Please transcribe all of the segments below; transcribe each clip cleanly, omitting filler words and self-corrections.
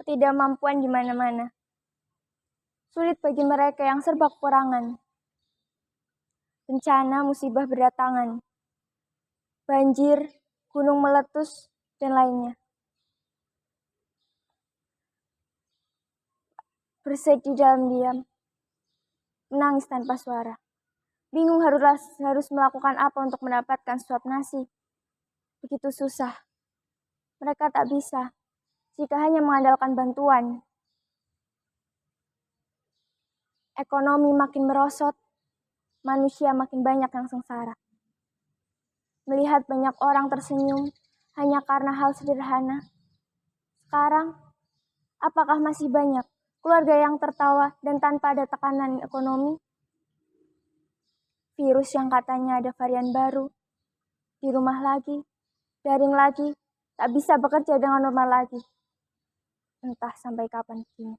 ketidakmampuan di mana-mana. Sulit bagi mereka yang serba kekurangan. Bencana musibah berdatangan. Banjir, gunung meletus, dan lainnya. Bersedih dalam diam. Menangis tanpa suara. Bingung harus melakukan apa untuk mendapatkan suap nasi. Begitu susah. Mereka tak bisa jika hanya mengandalkan bantuan. Ekonomi makin merosot, manusia makin banyak yang sengsara. Melihat banyak orang tersenyum hanya karena hal sederhana. Sekarang, apakah masih banyak keluarga yang tertawa dan tanpa ada tekanan ekonomi? Virus yang katanya ada varian baru, di rumah lagi, daring lagi, tak bisa bekerja dengan normal lagi. Entah sampai kapan begini.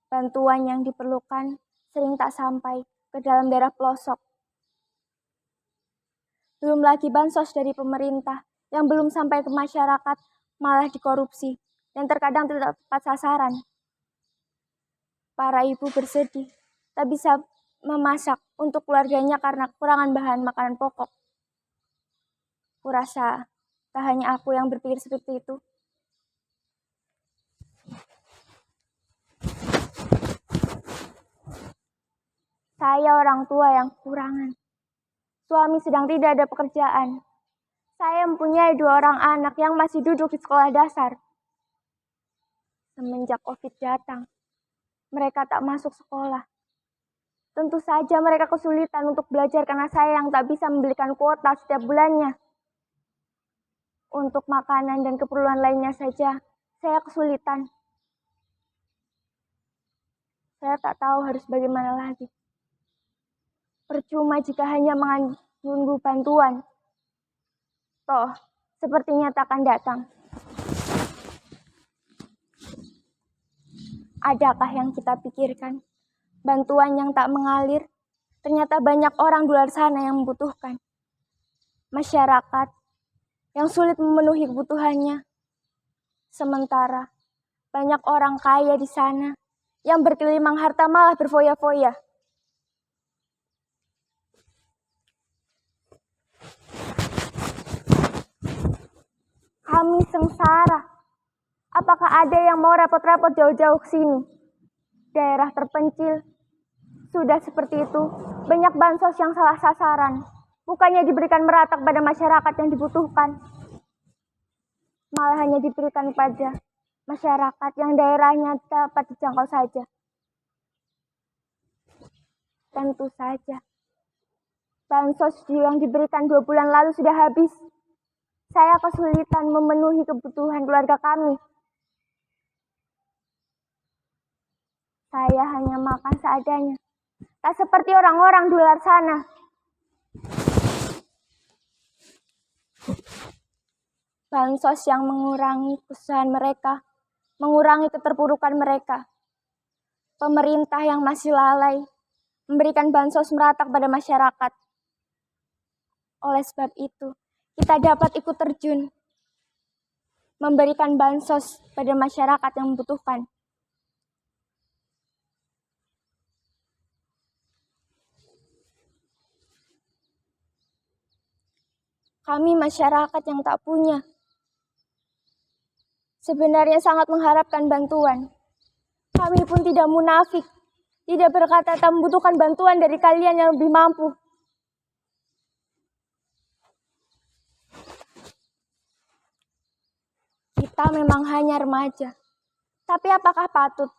Bantuan yang diperlukan sering tak sampai ke dalam daerah pelosok. Belum lagi bansos dari pemerintah yang belum sampai ke masyarakat malah dikorupsi dan terkadang tidak tepat sasaran. Para ibu bersedih tak bisa memasak untuk keluarganya karena kekurangan bahan makanan pokok. Kurasa tak hanya aku yang berpikir seperti itu. Saya orang tua yang kekurangan. Suami sedang tidak ada pekerjaan. Saya mempunyai 2 orang anak yang masih duduk di sekolah dasar. Semenjak COVID datang, mereka tak masuk sekolah. Tentu saja mereka kesulitan untuk belajar karena saya yang tak bisa membelikan kuota setiap bulannya. Untuk makanan dan keperluan lainnya saja, saya kesulitan. Saya tak tahu harus bagaimana lagi. Percuma jika hanya menunggu bantuan. Toh, sepertinya tak akan datang. Adakah yang kita pikirkan? Bantuan yang tak mengalir, ternyata banyak orang di luar sana yang membutuhkan. Masyarakat yang sulit memenuhi kebutuhannya. Sementara, banyak orang kaya di sana yang berkelimang harta malah berfoya-foya. Kami sengsara. Apakah ada yang mau repot-repot jauh-jauh ke sini? Daerah terpencil. Sudah seperti itu, banyak bansos yang salah sasaran. Bukannya diberikan merata pada masyarakat yang dibutuhkan. Malah hanya diberikan pada masyarakat yang daerahnya dapat dijangkau saja. Tentu saja. Bansos yang diberikan 2 bulan lalu sudah habis. Saya kesulitan memenuhi kebutuhan keluarga kami. Saya hanya makan seadanya. Tak seperti orang-orang di luar sana. Bansos yang mengurangi kesusahan mereka, mengurangi keterpurukan mereka. Pemerintah yang masih lalai, memberikan bansos merata pada masyarakat. Oleh sebab itu, kita dapat ikut terjun, memberikan bansos pada masyarakat yang membutuhkan. Kami masyarakat yang tak punya, sebenarnya sangat mengharapkan bantuan. Kami pun tidak munafik, tidak berkata tak membutuhkan bantuan dari kalian yang lebih mampu. Kita memang hanya remaja, tapi apakah patut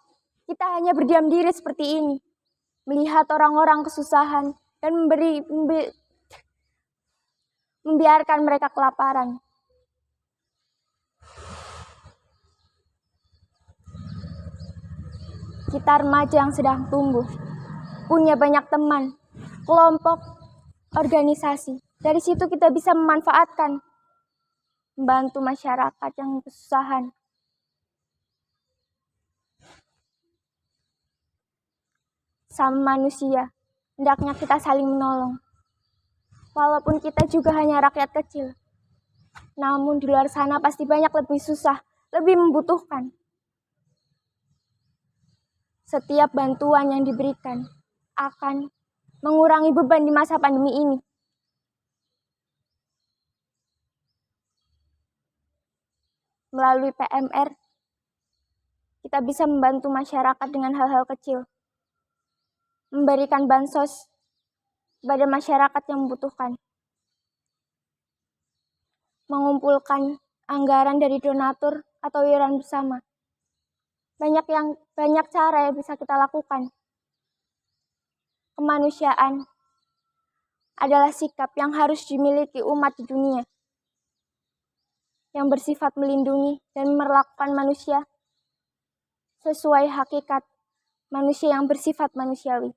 kita hanya berdiam diri seperti ini, melihat orang-orang kesusahan dan membiarkan mereka kelaparan? Kita remaja yang sedang tumbuh, punya banyak teman, kelompok, organisasi. Dari situ kita bisa memanfaatkan, membantu masyarakat yang kesusahan. Sama manusia, hendaknya kita saling menolong. Walaupun kita juga hanya rakyat kecil, namun di luar sana pasti banyak lebih susah, lebih membutuhkan. Setiap bantuan yang diberikan akan mengurangi beban di masa pandemi ini. Melalui PMR, kita bisa membantu masyarakat dengan hal-hal kecil. Memberikan bansos pada masyarakat yang membutuhkan. Mengumpulkan anggaran dari donatur atau iuran bersama. Banyak cara yang bisa kita lakukan. Kemanusiaan adalah sikap yang harus dimiliki umat di dunia, yang bersifat melindungi dan memperlakukan manusia sesuai hakikat manusia yang bersifat manusiawi.